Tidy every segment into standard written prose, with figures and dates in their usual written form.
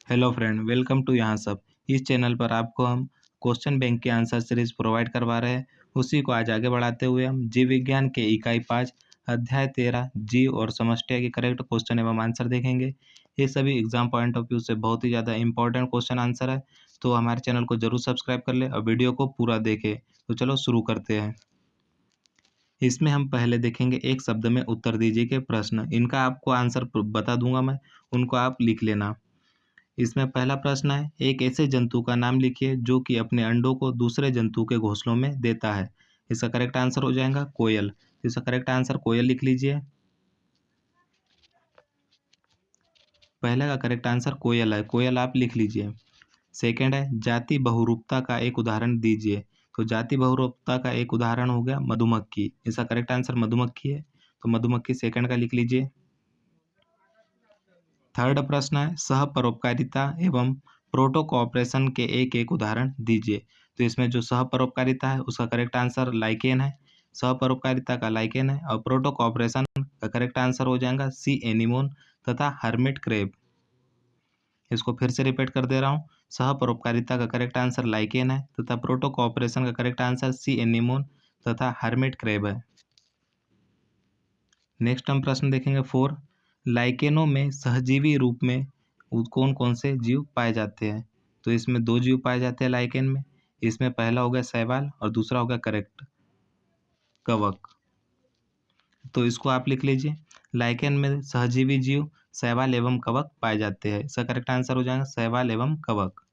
Hello friend, welcome to यहाँ सब। इस चैनल पर आपको हम क्वेश्चन बैंक के आंसर सीरीज प्रोवाइड करवा रहे हैं। उसी को आज आगे बढ़ाते हुए हम जीव विज्ञान के इकाई 5 अध्याय 13 जीव और समष्टिया के करेक्ट क्वेश्चन एवं आंसर देखेंगे। ये सभी एग्जाम पॉइंट ऑफ व्यू से बहुत ही ज़्यादा इंपॉर्टेंट क्वेश्चन आंसर है, तो हमारे चैनल को जरूर सब्सक्राइब कर ले और वीडियो को पूरा देखें। तो चलो शुरू करते हैं। इसमें हम पहले देखेंगे एक शब्द में उत्तर दीजिए के प्रश्न। इनका आपको आंसर बता दूंगा मैं, उनको आप लिख लेना। इसमें पहला प्रश्न है, एक ऐसे जंतु का नाम लिखिए जो कि अपने अंडों को दूसरे जंतु के घोंसलों में देता है। इसका करेक्ट आंसर हो जाएगा कोयल। इसका करेक्ट आंसर कोयल लिख लीजिए। पहले का करेक्ट आंसर कोयल है, कोयल आप लिख लीजिए। सेकंड है, जाति बहुरूपता का एक उदाहरण दीजिए। तो जाति बहुरूपता का एक उदाहरण हो गया मधुमक्खी। इसका करेक्ट आंसर मधुमक्खी है, तो मधुमक्खी सेकंड का लिख लीजिए। थर्ड प्रश्न है, सह परोपकारिता एवं प्रोटो कोऑपरेशन के एक एक उदाहरण दीजिए। तो इसमें जो सह परोपकारिता है उसका करेक्ट आंसर लाइकेन है। सह परोपकारिता का लाइकेन है और प्रोटो कोऑपरेशन का करेक्ट आंसर हो जाएगा सी एनीमोन तथा हर्मिट क्रेब। इसको फिर से रिपीट कर दे रहा हूँ। सह परोपकारिता का करेक्ट आंसर लाइकेन है तथा प्रोटो कोऑपरेशन का करेक्ट आंसर सी एनीमोन तथा हर्मिट क्रेब है। नेक्स्ट हम प्रश्न देखेंगे 4। लाइकेनों में सहजीवी रूप में कौन कौन से जीव पाए जाते हैं। तो इसमें दो जीव पाए जाते हैं लाइकेन में। इसमें पहला हो गया शैवाल और दूसरा हो गया करेक्ट कवक। तो इसको आप लिख लीजिए। लाइकेन में सहजीवी जीव शैवाल एवं कवक पाए जाते हैं। इसका करेक्ट आंसर हो जाएगा शैवाल एवं कवक।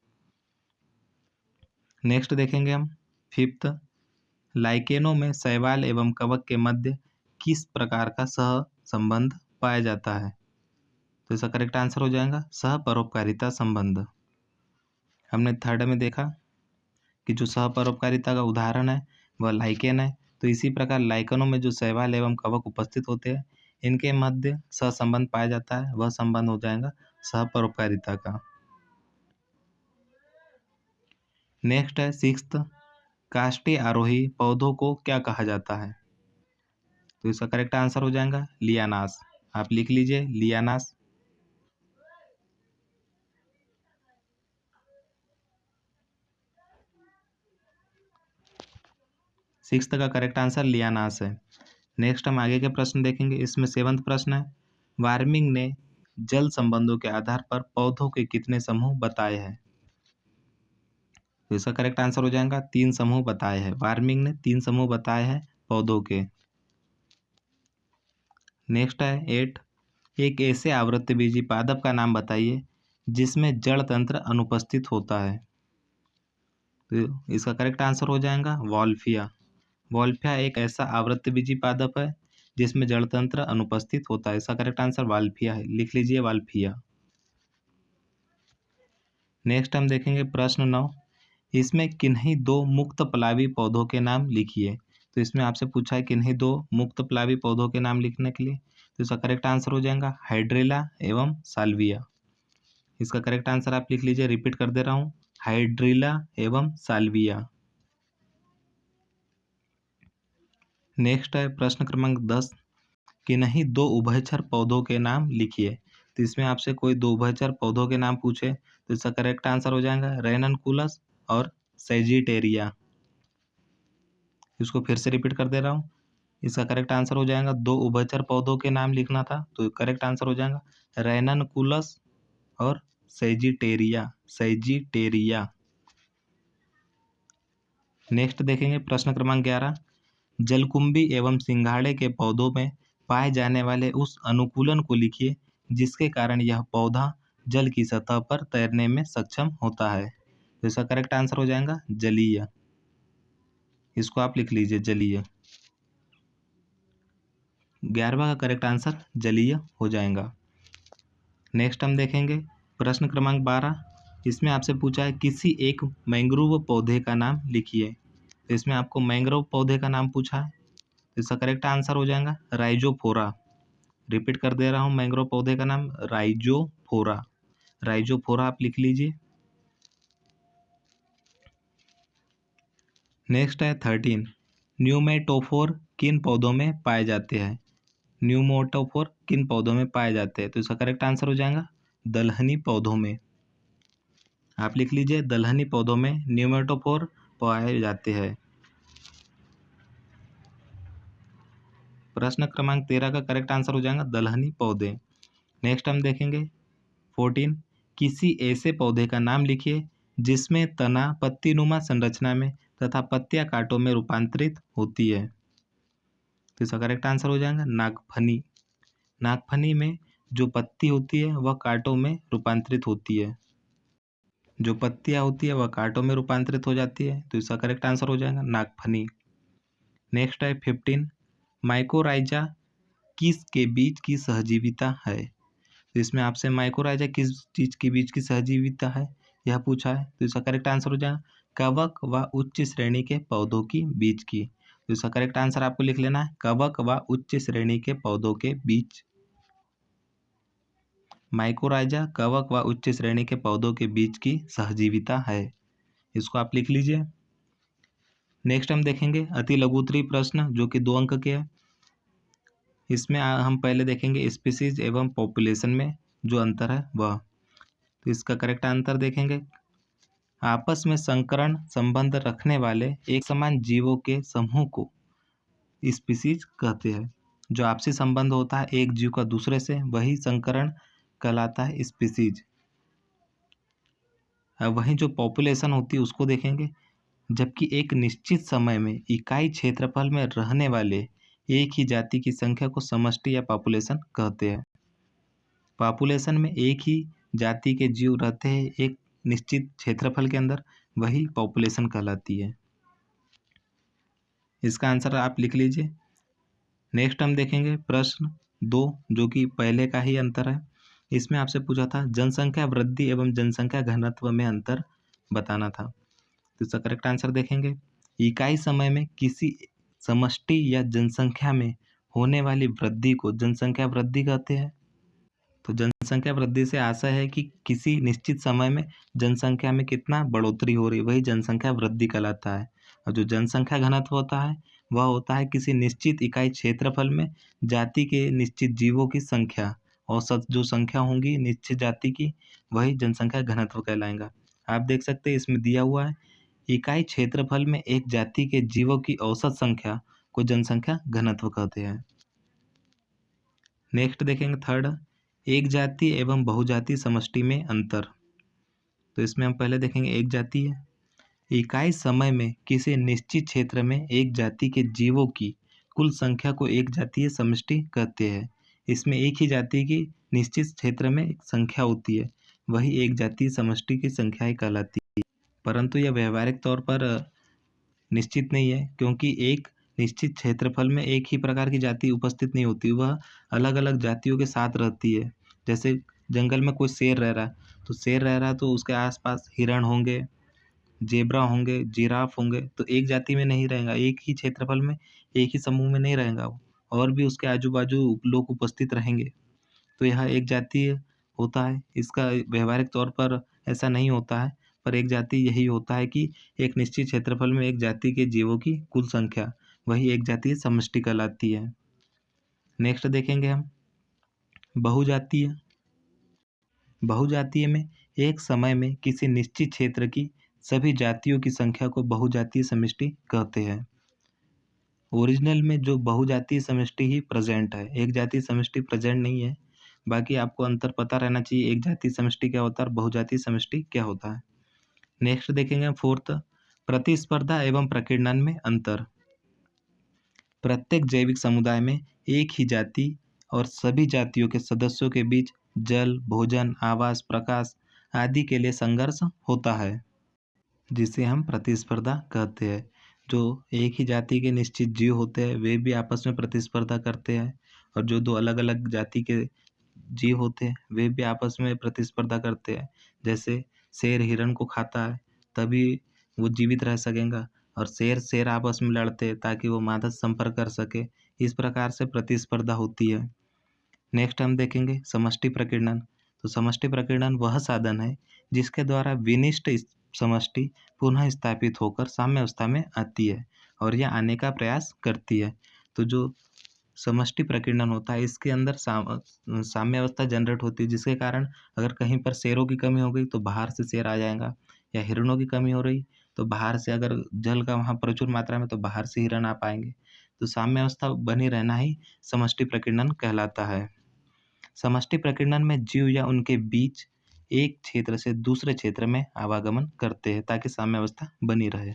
नेक्स्ट देखेंगे हम 5th। लाइकेनों में शैवाल एवं कवक के मध्य किस प्रकार का सह संबंध पाया जाता है। तो इसका करेक्ट आंसर हो जाएगा सह परोपकारिता संबंध। हमने थर्ड में देखा कि जो सह परोपकारिता का उदाहरण है वह लाइकेन है। तो इसी प्रकार लाइकेनों में जो शैवाल एवं कवक उपस्थित होते हैं इनके मध्य सह संबंध पाया जाता है, वह संबंध हो जाएगा सह परोपकारिता का। नेक्स्ट है 6th। काष्ठीय आरोही पौधों को क्या कहा जाता है। तो इसका करेक्ट आंसर हो जाएगा लियानास। आप लिख लीजिए लियानास। 6th का करेक्ट आंसर लियानास है। नेक्स्ट हम आगे के प्रश्न देखेंगे। इसमें 7th प्रश्न है, वार्मिंग ने जल संबंधों के आधार पर पौधों के कितने समूह बताए हैं। तो इसका करेक्ट आंसर हो जाएगा 3 समूह बताए हैं। वार्मिंग ने 3 समूह बताए हैं पौधों के। नेक्स्ट है 8। एक ऐसे आवृत्तबीजी पादप का नाम बताइए जिसमें जड़ तंत्र अनुपस्थित होता है। तो इसका करेक्ट आंसर हो जाएगा वॉल्फिया। वॉल्फिया एक ऐसा आवृत्तबीजी पादप है जिसमें जड़ तंत्र अनुपस्थित होता है। इसका करेक्ट आंसर वाल्फिया है, लिख लीजिए वाल्फिया। नेक्स्ट हम देखेंगे प्रश्न 9। इसमें किन्हीं दो मुक्त पलावी पौधों के नाम लिखिए। तो इसमें आपसे पूछा है किन्हीं दो मुक्त पलावी पौधों के नाम लिखने के लिए। तो इसका करेक्ट आंसर हो जाएगा हाइड्रेला एवं साल्विया। इसका करेक्ट आंसर आप लिख लीजिए, रिपीट कर दे रहा हूँ, हाइड्रेला एवं साल्विया। नेक्स्ट है प्रश्न क्रमांक 10। किन्हीं दो उभयचर पौधों के नाम लिखिए। तो इसमें आपसे कोई दो उभयचर पौधों के नाम पूछे तो इसका करेक्ट आंसर हो जाएगा रेननकुलस और सेजिटेरिया। इसको फिर से रिपीट कर दे रहा हूँ। इसका करेक्ट आंसर हो जाएगा, दो उभयचर पौधों के नाम लिखना था तो करेक्ट आंसर हो जाएगा रेननकुलस और सेजिटेरिया। सेजिटेरिया। नेक्स्ट देखेंगे प्रश्न क्रमांक 11। जलकुंभी एवं सिंघाड़े के पौधों में पाए जाने वाले उस अनुकूलन को लिखिए जिसके कारण यह पौधा जल की सतह पर तैरने में सक्षम होता है। तो इसका करेक्ट आंसर हो जाएगा जलीय। इसको आप लिख लीजिए जलीय। 11वां का करेक्ट आंसर जलीय हो जाएगा। नेक्स्ट हम देखेंगे प्रश्न क्रमांक 12। इसमें आपसे पूछा है किसी एक मैंग्रोव पौधे का नाम लिखिए। तो इसमें आपको मैंग्रोव पौधे का नाम पूछा है, तो इसका करेक्ट आंसर हो जाएगा राइजोफोरा। रिपीट कर दे रहा हूँ, मैंग्रोव पौधे का नाम राइजोफोरा। राइजोफोरा आप लिख लीजिए। नेक्स्ट है 13। न्यूमेटोफोर किन पौधों में पाए जाते हैं। न्यूमेटोफोर किन पौधों में पाए जाते हैं। तो इसका करेक्ट आंसर हो जाएगा दलहनी पौधों में। आप लिख लीजिए दलहनी पौधों में न्यूमेटोफोर पाए जाते हैं। प्रश्न क्रमांक 13 का करेक्ट आंसर हो जाएगा दलहनी पौधे। नेक्स्ट हम देखेंगे 14, किसी ऐसे पौधे का नाम लिखिए जिसमें तना पत्तीनुमा संरचना में तथा पत्तियां कांटों में रूपांतरित होती है। तो इसका करेक्ट आंसर हो जाएगा नागफनी। नागफनी में जो पत्ती होती है वह कांटों में रूपांतरित होती है, जो पत्तियां होती है वह कांटों में रूपांतरित हो जाती है। तो इसका करेक्ट आंसर हो जाएगा नागफनी। नेक्स्ट है 15, माइकोराइजा किस के बीच की सहजीविता है। तो इसमें आपसे माइकोराइजा किस चीज के बीच की सहजीविता है यह पूछा है। तो इसका करेक्ट आंसर हो जाएगा कवक व उच्च श्रेणी के पौधों की बीच की। तो इसका करेक्ट आंसर आपको लिख लेना है कवक व उच्च श्रेणी के पौधों के बीच। माइकोराइजा कवक व उच्च श्रेणी के पौधों के बीच की सहजीविता है, इसको आप लिख लीजिए। नेक्स्ट हम देखेंगे अति लघुत्तरीय प्रश्न जो कि 2 अंक के है। इसमें हम पहले देखेंगे स्पीसीज एवं पॉपुलेशन में जो अंतर है वह। तो इसका करेक्ट आंसर देखेंगे आपस में संकरण संबंध रखने वाले एक समान जीवों के समूह को स्पीसीज कहते हैं। जो आपसी संबंध होता है एक जीव का दूसरे से वही संकरण कहलाता है स्पीसीज। वहीं जो पॉपुलेशन होती है उसको देखेंगे जबकि एक निश्चित समय में इकाई क्षेत्रफल में रहने वाले एक ही जाति की संख्या को समष्टि या पॉपुलेशन कहते हैं। पॉपुलेशन में एक ही जाति के जीव रहते हैं एक निश्चित क्षेत्रफल के अंदर, वही पॉपुलेशन कहलाती है। इसका आंसर आप लिख लीजिए। नेक्स्ट हम देखेंगे प्रश्न 2 जो कि पहले का ही अंतर है। इसमें आपसे पूछा था जनसंख्या वृद्धि एवं जनसंख्या घनत्व में अंतर बताना था। तो इसका करेक्ट आंसर देखेंगे इकाई समय में किसी समष्टि या जनसंख्या में होने वाली वृद्धि को जनसंख्या वृद्धि कहते हैं। तो जनसंख्या वृद्धि से आशय है कि किसी निश्चित समय में जनसंख्या में कितना बढ़ोतरी हो रही है, वही जनसंख्या वृद्धि कहलाता है। और जो जनसंख्या घनत्व होता है वह होता है किसी निश्चित इकाई क्षेत्रफल में जाति के निश्चित जीवों की संख्या, औसत जो संख्या होंगी निश्चित जाति की वही जनसंख्या घनत्व कहलाएगा। आप देख सकते हैं इसमें दिया हुआ है इकाई क्षेत्रफल में एक जाति के जीवों की औसत संख्या को जनसंख्या घनत्व कहते हैं। नेक्स्ट देखेंगे 3, एक जाति एवं बहुजाति समष्टि में अंतर। तो इसमें हम पहले देखेंगे एक जाति है इकाई समय में किसी निश्चित क्षेत्र में एक जाति के जीवों की कुल संख्या को एक जातीय समष्टि कहते हैं। इसमें एक ही जाति की निश्चित क्षेत्र में संख्या होती है, वही एक जातीय समष्टि की संख्या ही कहलाती है। परंतु यह व्यवहारिक तौर पर निश्चित नहीं है क्योंकि एक निश्चित क्षेत्रफल में एक ही प्रकार की जाति उपस्थित नहीं होती, वह अलग अलग जातियों के साथ रहती है। जैसे जंगल में कोई शेर रह रहा है तो शेर रह रहा है तो उसके आसपास हिरण होंगे, जेब्रा होंगे, जिराफ होंगे, तो एक जाति में नहीं रहेगा, एक ही क्षेत्रफल में एक ही समूह में नहीं रहेगा वो, और भी उसके आजू बाजू लोग उपस्थित रहेंगे। तो यह एक जातीय होता है। इसका व्यवहारिक तौर पर ऐसा नहीं होता है, पर एक जाति यही होता है कि एक निश्चित क्षेत्रफल में एक जाति के जीवों की कुल संख्या वही एक जातीय समष्टि कहलाती है। नेक्स्ट देखेंगे हम बहुजातीय। बहुजातीय में एक समय में किसी निश्चित क्षेत्र की सभी जातियों की संख्या को बहुजातीय समष्टि कहते हैं। ओरिजिनल में जो बहुजातीय समष्टि ही प्रेजेंट है, एक जातीय समष्टि प्रेजेंट नहीं है। बाकी आपको अंतर पता रहना चाहिए एक जातीय समष्टि क्या होता है और बहुजातीय समष्टि क्या होता है। नेक्स्ट देखेंगे 4, प्रतिस्पर्धा एवं प्रकीर्णन में अंतर। प्रत्येक जैविक समुदाय में एक ही जाति और सभी जातियों के सदस्यों के बीच जल, भोजन, आवास, प्रकाश आदि के लिए संघर्ष होता है, जिसे हम प्रतिस्पर्धा कहते हैं। जो एक ही जाति के निश्चित जीव होते हैं वे भी आपस में प्रतिस्पर्धा करते हैं, और जो दो अलग अलग जाति के जीव होते हैं वे भी आपस में प्रतिस्पर्धा करते हैं। जैसे शेर हिरण को खाता है तभी वो जीवित रह सकेगा, और शेर शेर आपस में लड़ते हैं ताकि वो मादा संपर्क कर सके। इस प्रकार से प्रतिस्पर्धा होती है। नेक्स्ट हम देखेंगे समष्टि प्रकीर्णन। तो समष्टि प्रकीर्णन वह साधन है जिसके द्वारा विनिष्ट समष्टि पुनः स्थापित होकर साम्यावस्था में आती है और यह आने का प्रयास करती है। तो जो समष्टि प्रकीर्णन होता है। इसके अंदर साम्यावस्था जनरेट होती है, जिसके कारण अगर कहीं पर शेरों की कमी हो गई तो बाहर से शेर आ जाएगा, या हिरणों की कमी हो रही तो बाहर से, अगर जल का वहाँ प्रचुर मात्रा में, तो बाहर से हिरण आ पाएंगे। तो साम्यावस्था बनी रहना ही समष्टि प्रकीर्णन कहलाता है। समष्टि प्रकीर्णन में जीव या उनके बीच एक क्षेत्र से दूसरे क्षेत्र में आवागमन करते हैं ताकि साम्यावस्था बनी रहे।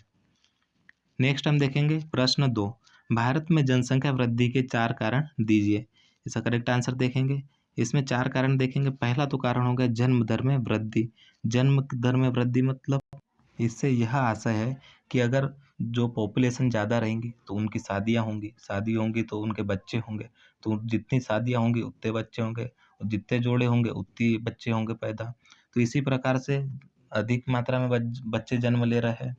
नेक्स्ट हम देखेंगे प्रश्न 2, भारत में जनसंख्या वृद्धि के 4 कारण दीजिए। इसका करेक्ट आंसर देखेंगे। इसमें 4 कारण देखेंगे। पहला तो कारण हो गया जन्म दर में वृद्धि। जन्म दर में वृद्धि मतलब इससे यह आशय है कि अगर जो पॉपुलेशन ज़्यादा रहेंगी तो उनकी शादियाँ होंगी, शादी होंगी तो उनके बच्चे होंगे, तो जितनी शादियाँ होंगी उतने बच्चे होंगे, और जितने जोड़े होंगे उतने बच्चे होंगे पैदा। तो इसी प्रकार से अधिक मात्रा में बच्चे जन्म ले रहे हैं।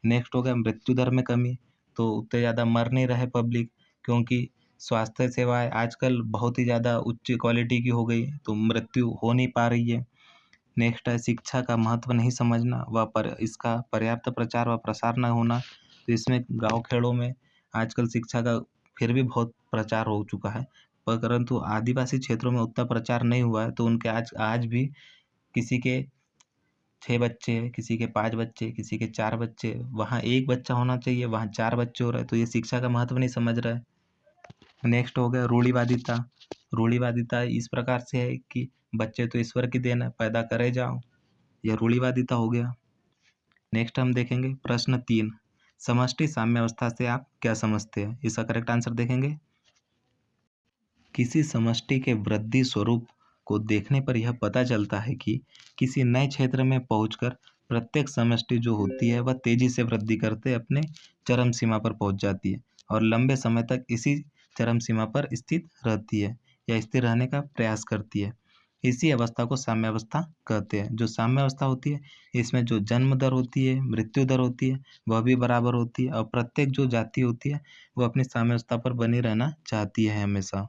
नेक्स्ट हो गया मृत्यु दर में कमी, तो उतने ज़्यादा मर नहीं रहे पब्लिक, क्योंकि स्वास्थ्य सेवाएं आजकल बहुत ही ज़्यादा उच्च क्वालिटी की हो गई, तो मृत्यु हो नहीं पा रही है। नेक्स्ट है शिक्षा का महत्व नहीं समझना व इसका पर्याप्त प्रचार व प्रसार न होना। तो इसमें गांव खेड़ों में आजकल शिक्षा का फिर भी बहुत प्रचार हो चुका है, परंतु आदिवासी क्षेत्रों में उतना प्रचार नहीं हुआ है। तो उनके आज आज भी किसी के 6 बच्चे हैं, किसी के 5 बच्चे, किसी के 4 बच्चे, वहाँ 1 बच्चा होना चाहिए, वहाँ 4 बच्चे हो रहे हैं। तो ये शिक्षा का महत्व नहीं समझ रहा है। नेक्स्ट हो गया रूढ़िवादिता। रूढ़िवादिता इस प्रकार से है कि बच्चे तो ईश्वर की देन है, पैदा करे जाओ, यह रूढ़िवादिता हो गया। नेक्स्ट हम देखेंगे प्रश्न 3, समष्टि साम्यावस्था से आप क्या समझते हैं। इसका करेक्ट आंसर देखेंगे। किसी समष्टि के वृद्धि स्वरूप को देखने पर यह पता चलता है कि किसी नए क्षेत्र में पहुंचकर प्रत्येक समष्टि जो होती है वह तेजी से वृद्धि करते अपने चरम सीमा पर पहुंच जाती है और लंबे समय तक इसी चरम सीमा पर स्थित रहती है या स्थिर रहने का प्रयास करती है। इसी अवस्था को साम्यावस्था कहते हैं। जो साम्यावस्था होती है इसमें जो जन्म दर होती है, मृत्यु दर होती है, वह भी बराबर होती है और प्रत्येक जो जाति होती है वह अपनी साम्यावस्था पर बनी रहना चाहती है हमेशा।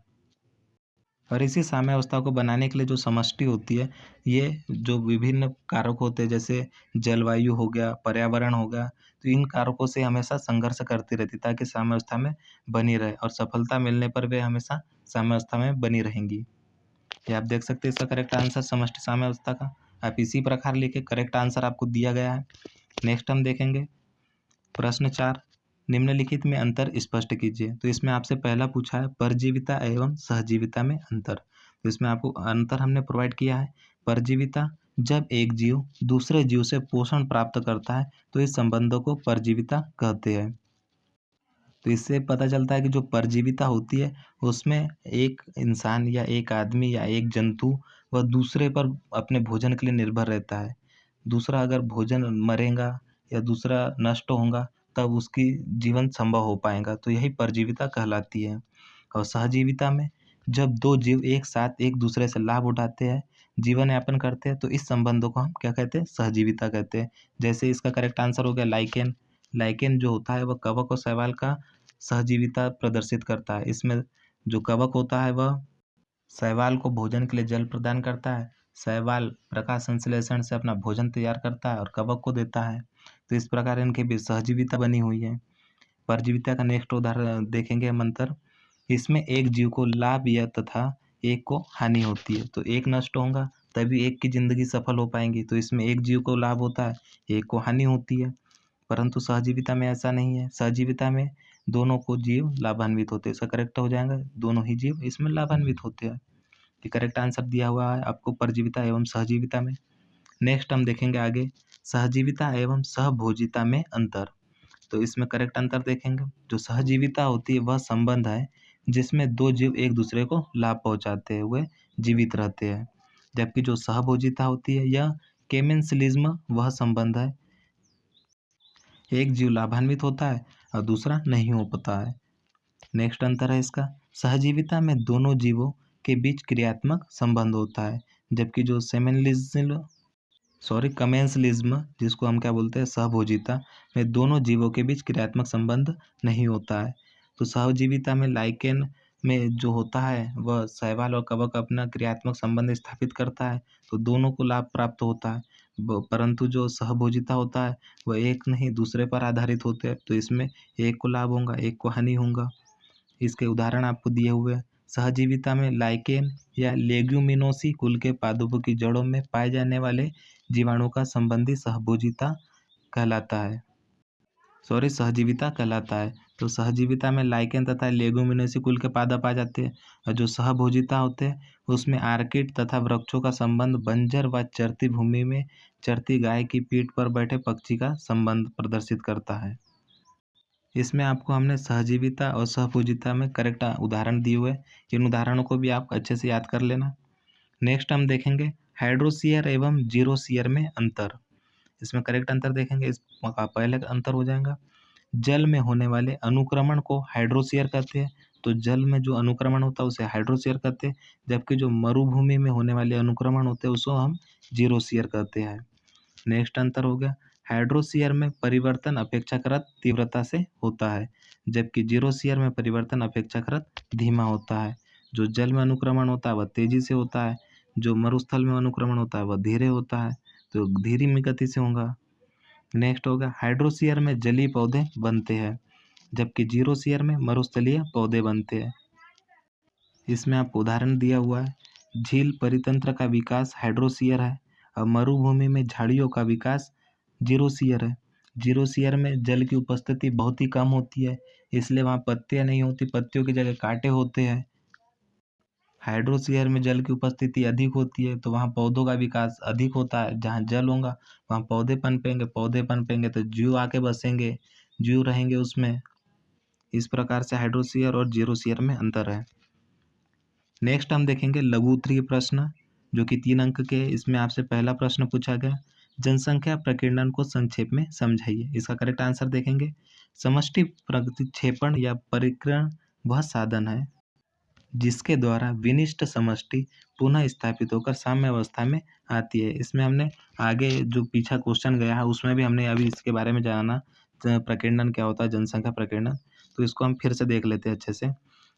और इसी साम्यावस्था को बनाने के लिए जो समष्टि होती है, ये जो विभिन्न कारक होते हैं, जैसे जलवायु हो गया, पर्यावरण हो गया, तो इन कारकों से हमेशा संघर्ष करती रहती ताकि साम्यावस्था में बनी रहे, और सफलता मिलने पर वे हमेशा साम्यावस्था में बनी रहेंगी। ये आप देख सकते हैं इसका करेक्ट आंसर समष्टि साम्यावस्था का। आप इसी प्रकार लिखे, करेक्ट आंसर आपको दिया गया है। नेक्स्ट हम देखेंगे प्रश्न 4, निम्नलिखित में अंतर स्पष्ट कीजिए। तो इसमें आपसे पहला पूछा है परजीविता एवं सहजीविता में अंतर। तो इसमें आपको अंतर हमने प्रोवाइड किया है। परजीविता, जब एक जीव दूसरे जीव से पोषण प्राप्त करता है तो इस संबंधों को परजीविता कहते हैं। तो इससे पता चलता है कि जो परजीविता होती है उसमें एक इंसान या एक आदमी या एक जंतु वह दूसरे पर अपने भोजन के लिए निर्भर रहता है। दूसरा अगर भोजन मरेगा या दूसरा नष्ट होगा तब उसकी जीवन संभव हो पाएगा, तो यही परजीविता कहलाती है। और सहजीविता में जब दो जीव एक साथ एक दूसरे से लाभ उठाते हैं, जीवन यापन करते हैं, तो इस संबंधों को हम क्या कहते हैं, सहजीविता कहते हैं। जैसे इसका करेक्ट आंसर हो गया लाइकेन। लाइकेन जो होता है वह कवक और शैवाल का सहजीविता प्रदर्शित करता है। इसमें जो कवक होता है वह शैवाल को भोजन के लिए जल प्रदान करता है, शैवाल प्रकाश संश्लेषण से अपना भोजन तैयार करता है और कवक को देता है। तो इस प्रकार इनके बीच सहजीविता बनी हुई है। परजीविता का नेक्स्ट उदाहरण देखेंगे हम अंतर। इसमें एक जीव को लाभ या तथा एक को हानि होती है, तो एक नष्ट होगा तभी एक की जिंदगी सफल हो पाएंगी। तो इसमें एक जीव को लाभ होता है, एक को हानि होती है। परंतु सहजीविता में ऐसा नहीं है। सहजीविता में दोनों को जीव लाभान्वित होते हैं। इसका करेक्ट हो जाएगा, दोनों ही जीव इसमें लाभान्वित होते हैं। ये करेक्ट आंसर दिया हुआ है आपको परजीविता एवं सहजीविता में। नेक्स्ट हम देखेंगे आगे सहजीविता एवं सहभोजिता में अंतर। तो इसमें करेक्ट अंतर देखेंगे। जो सहजीविता होती है वह संबंध है जिसमें दो जीव एक दूसरे को लाभ पहुंचाते हुए जीवित रहते हैं, जबकि जो सहभोजिता होती है यह केमेंसलिज्म वह संबंध है, एक जीव लाभान्वित होता है और दूसरा नहीं हो पाता है। नेक्स्ट अंतर है इसका, सहजीविता में दोनों जीवों के बीच क्रियात्मक संबंध होता है, जबकि जो कमेंसलिज्म जिसको हम क्या बोलते हैं सहभोजिता में दोनों जीवों के बीच क्रियात्मक संबंध नहीं होता है। तो सहजीविता में लाइकेन में जो होता है वह शैवाल और कवक अपना क्रियात्मक संबंध स्थापित करता है, तो दोनों को लाभ प्राप्त होता है। परंतु जो सहभोजिता होता है वह एक नहीं दूसरे पर आधारित होते हैं, तो इसमें एक को लाभ होगा एक को हानि होगा। इसके उदाहरण आपको दिए हुए हैं। सहजीविता में लाइकेन या लेग्यूमिनोसी कुल के पादपों की जड़ों में पाए जाने वाले जीवाणु का संबंधी सहभोजिता कहलाता है। सहजीविता कहलाता है। तो सहजीविता में लाइकेन तथा लेग्यूमिनोसी कुल के पादप आ जाते हैं, और जो सहभोजिता होते हैं उसमें आर्किड तथा वृक्षों का संबंध बंजर व चरती भूमि में चरती गाय की पीठ पर बैठे पक्षी का संबंध प्रदर्शित करता है। इसमें आपको हमने सहजीविता और सहभोजिता में करेक्ट उदाहरण दिए हुए। इन उदाहरणों को भी आप अच्छे से याद कर लेना। नेक्स्ट हम देखेंगे हाइड्रोसीयर एवं जीरोसीयर में अंतर। इसमें करेक्ट अंतर देखेंगे। इस पहले का अंतर हो जाएगा, जल में होने वाले अनुक्रमण को हाइड्रोसीयर कहते हैं। तो जल में जो अनुक्रमण होता है उसे हाइड्रोसीयर कहते हैं, जबकि जो मरुभूमि में होने वाले अनुक्रमण होते हैं उसको हम जीरोसीयर कहते हैं। नेक्स्ट अंतर हो गया, हाइड्रोसीयर में परिवर्तन अपेक्षाकृत तीव्रता से होता है, जबकि जीरोसीयर में परिवर्तन अपेक्षाकृत धीमा होता है। जो जल में अनुक्रमण होता है वह तेजी से होता है, जो मरुस्थल में अनुक्रमण होता है वह धीरे होता है, तो धीमी गति से होगा। नेक्स्ट होगा, हाइड्रोसीयर में जलीय पौधे बनते हैं, जबकि जीरोसीयर में मरुस्थलीय पौधे बनते हैं। इसमें आपको उदाहरण दिया हुआ है, झील परितंत्र का विकास हाइड्रोसीयर है और मरुभूमि में झाड़ियों का विकास जीरोसीयर है। जीरोसीयर में जल की उपस्थिति बहुत ही कम होती है, इसलिए वहाँ पत्तियाँ नहीं होती, पत्तियों की जगह कांटे होते हैं। हाइड्रोसीयर में जल की उपस्थिति अधिक होती है, तो वहाँ पौधों का विकास अधिक होता है। जहाँ जल होगा वहाँ पौधे पनपेंगे तो जीव आके बसेंगे, जीव रहेंगे उसमें। इस प्रकार से हाइड्रोसीयर और जीरोसीयर में अंतर है। नेक्स्ट हम देखेंगे लघु उत्तरीय प्रश्न, जो कि 3 अंक के। इसमें आपसे पहला प्रश्न पूछा गया, जनसंख्या प्रकीर्णन को संक्षेप में समझाइए। इसका करेक्ट आंसर देखेंगे, समष्टि प्रतिक्षेपण या परिकीर्ण वह साधन है जिसके द्वारा विनिष्ट समष्टि पुनः स्थापित होकर साम्य अवस्था में आती है। इसमें हमने आगे जो पीछा क्वेश्चन गया है उसमें भी हमने अभी इसके बारे में जाना, प्रकीर्णन क्या होता है, जनसंख्या प्रकीर्णन। तो इसको हम फिर से देख लेते हैं अच्छे से।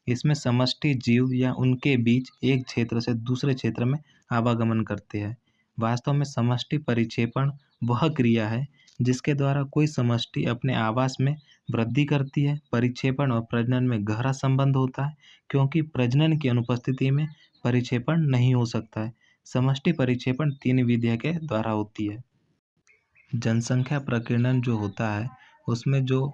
इसमें समष्टि जीव या उनके बीच एक क्षेत्र से दूसरे क्षेत्र में आवागमन करते हैं। वास्तव में समष्टि परिक्षेपण वह क्रिया है जिसके द्वारा कोई समष्टि अपने आवास में वृद्धि करती है। परिक्षेपण और प्रजनन में गहरा संबंध होता है, क्योंकि प्रजनन की अनुपस्थिति में परिक्षेपण नहीं हो सकता है। समष्टि परिक्षेपण 3 विधियों के द्वारा होती है। जनसंख्या प्रकीर्णन जो होता है उसमें जो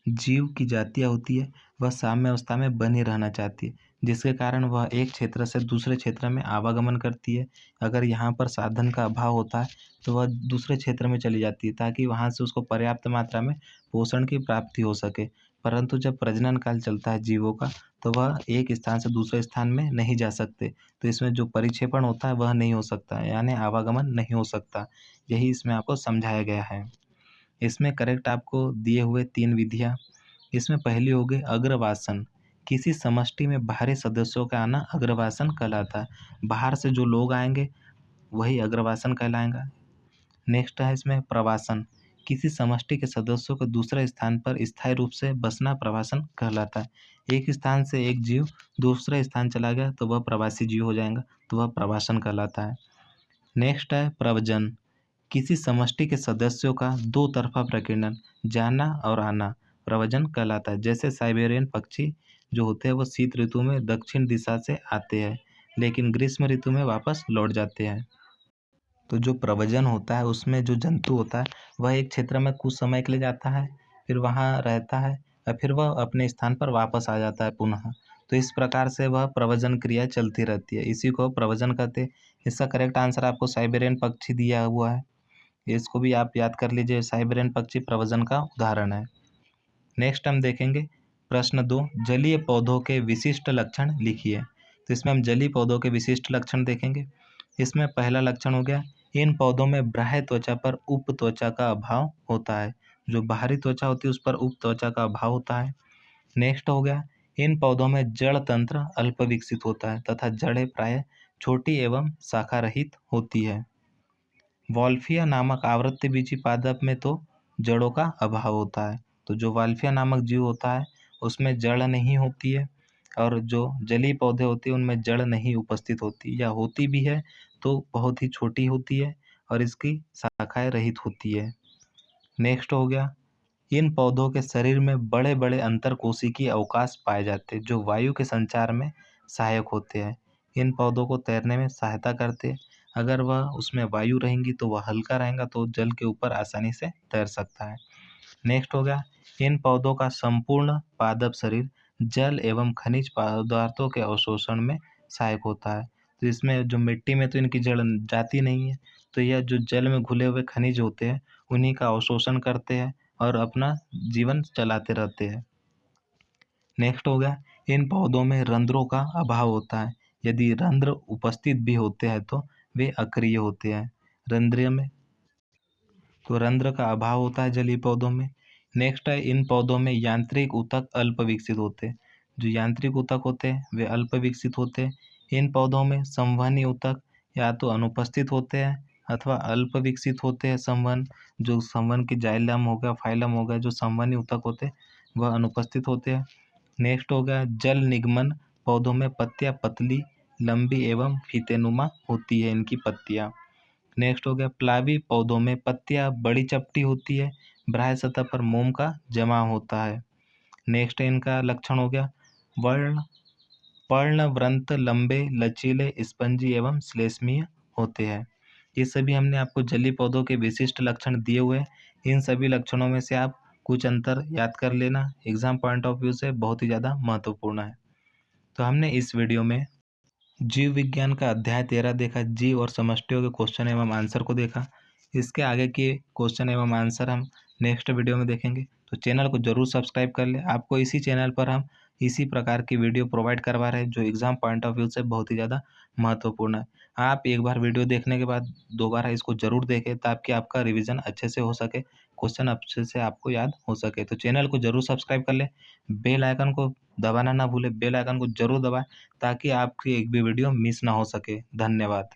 जीव की जातियाँ होती है वह साम्य अवस्था में बनी रहना चाहती है, जिसके कारण वह एक क्षेत्र से दूसरे क्षेत्र में आवागमन करती है। अगर यहाँ पर साधन का अभाव होता है तो वह दूसरे क्षेत्र में चली जाती है, ताकि वहाँ से उसको पर्याप्त मात्रा में पोषण की प्राप्ति हो सके। परंतु जब प्रजनन काल चलता है जीवों का, तो वह एक स्थान से दूसरे स्थान में नहीं जा सकते। तो इसमें जो परिक्षेपण होता है वह नहीं हो सकता, यानी आवागमन नहीं हो सकता। यही इसमें आपको समझाया गया है। इसमें करेक्ट आपको दिए हुए 3 विधियाँ। इसमें पहली हो गई अग्रवासन। किसी समष्टि में बाहरी सदस्यों का आना अग्रवासन कहलाता है। बाहर से जो लोग आएंगे वही अग्रवासन कहलाएगा। नेक्स्ट है इसमें प्रवासन। किसी समष्टि के सदस्यों को दूसरे स्थान पर स्थायी रूप से बसना प्रवासन कहलाता है। एक स्थान से एक जीव दूसरे स्थान चला गया तो वह प्रवासी जीव हो जाएगा, तो वह प्रवासन कहलाता है। नेक्स्ट है प्रव्रजन। किसी समष्टि के सदस्यों का दो तरफा प्रकीर्णन, जाना और आना, प्रव्रजन कहलाता है। जैसे साइबेरियन पक्षी जो होते हैं वो शीत ऋतु में दक्षिण दिशा से आते हैं, लेकिन ग्रीष्म ऋतु में वापस लौट जाते हैं। तो जो प्रव्रजन होता है उसमें जो जंतु होता है वह एक क्षेत्र में कुछ समय के लिए जाता है, फिर वहाँ रहता है और फिर वह अपने स्थान पर वापस आ जाता है पुनः। तो इस प्रकार से वह प्रव्रजन क्रिया चलती रहती है, इसी को प्रव्रजन कहते हैं। इसका करेक्ट आंसर आपको साइबेरियन पक्षी दिया हुआ है, इसको भी आप याद कर लीजिए। साइबेरियन पक्षी प्रव्रजन का उदाहरण है। नेक्स्ट हम देखेंगे प्रश्न 2, जलीय पौधों के विशिष्ट लक्षण लिखिए। तो इसमें हम जलीय पौधों के विशिष्ट लक्षण देखेंगे। इसमें पहला लक्षण हो गया, इन पौधों में बाह्य त्वचा पर उप त्वचा का अभाव होता है। जो बाहरी त्वचा होती है उस पर उप त्वचा का अभाव होता है। नेक्स्ट हो गया, इन पौधों में जड़ तंत्र अल्प विकसित होता है तथा जड़ें प्राय छोटी एवं शाखा रहित होती है। वॉल्फिया नामक आवृत्तिबीजी पादप में तो जड़ों का अभाव होता है। तो जो वॉल्फिया नामक जीव होता है उसमें जड़ नहीं होती है, और जो जलीय पौधे होते हैं उनमें जड़ नहीं उपस्थित होती, या होती भी है तो बहुत ही छोटी होती है और इसकी शाखाएं रहित होती है। नेक्स्ट हो गया, इन पौधों के शरीर में बड़े-बड़े अंतरकोशिकीय अवकाश पाए जाते हैं, जो वायु के संचार में सहायक होते हैं। इन पौधों को तैरने में सहायता करते हैं। अगर वह उसमें वायु रहेंगी तो वह हल्का रहेगा, तो जल के ऊपर आसानी से तैर सकता है। नेक्स्ट हो गया, इन पौधों का संपूर्ण पादप शरीर जल एवं खनिज पदार्थों के अवशोषण में सहायक होता है। तो इसमें जो मिट्टी में तो इनकी जड़ जाती नहीं है, तो यह जो जल में घुले हुए खनिज होते हैं उन्हीं का अवशोषण करते हैं और अपना जीवन चलाते रहते हैं। नेक्स्ट हो गया, इन पौधों में रंध्रों का अभाव होता है। यदि रंध्र उपस्थित भी होते हैं तो वे अक्रिय होते हैं। रंध्र में तो रंध्र का अभाव होता है जलीय पौधों में। नेक्स्ट है, इन पौधों में यांत्रिक ऊतक अल्प विकसित होते हैं। जो यांत्रिक ऊतक होते हैं वे अल्प विकसित होते हैं। इन पौधों में संवहनी ऊतक या तो अनुपस्थित होते हैं अथवा अल्प विकसित होते हैं। संवहन, जो संवहन की जाइलम हो गया, फाइलम हो गया, जो संवहनी ऊतक होते हैं वह अनुपस्थित होते हैं। नेक्स्ट हो गया, जल निगमन। पौधों में पत्तियां पतली, लंबी एवं फीतेनुमा होती है इनकी पत्तियां। नेक्स्ट हो गया, प्लावी पौधों में पत्तियां बड़ी चपटी होती है, बाह्य सतह पर मोम का जमा होता है। नेक्स्ट इनका लक्षण हो गया, वर्ण पर्णवृंत लंबे, लचीले, स्पंजी एवं श्लेष्मीय होते हैं। ये सभी हमने आपको जलीय पौधों के विशिष्ट लक्षण दिए हुए हैं। इन सभी लक्षणों में से आप कुछ अंतर याद कर लेना, एग्जाम पॉइंट ऑफ व्यू से बहुत ही ज़्यादा महत्वपूर्ण है। तो हमने इस वीडियो में जीव विज्ञान का अध्याय 13 देखा, जीव और समष्टियों के क्वेश्चन एवं आंसर को देखा। इसके आगे के क्वेश्चन एवं आंसर हम नेक्स्ट वीडियो में देखेंगे। तो चैनल को जरूर सब्सक्राइब कर ले। आपको इसी चैनल पर हम इसी प्रकार की वीडियो प्रोवाइड करवा रहे हैं जो एग्जाम पॉइंट ऑफ व्यू से बहुत ही ज़्यादा महत्वपूर्ण है। आप एक बार वीडियो देखने के बाद दोबारा इसको जरूर देखें ताकि आपका रिविजन अच्छे से हो सके, क्वेश्चन अच्छे से आपको याद हो सके। तो चैनल को जरूर सब्सक्राइब कर ले, बेल आइकन को दबाना ना भूले, बेल आइकन को जरूर दबाएं ताकि आपकी एक भी वीडियो मिस ना हो सके। धन्यवाद।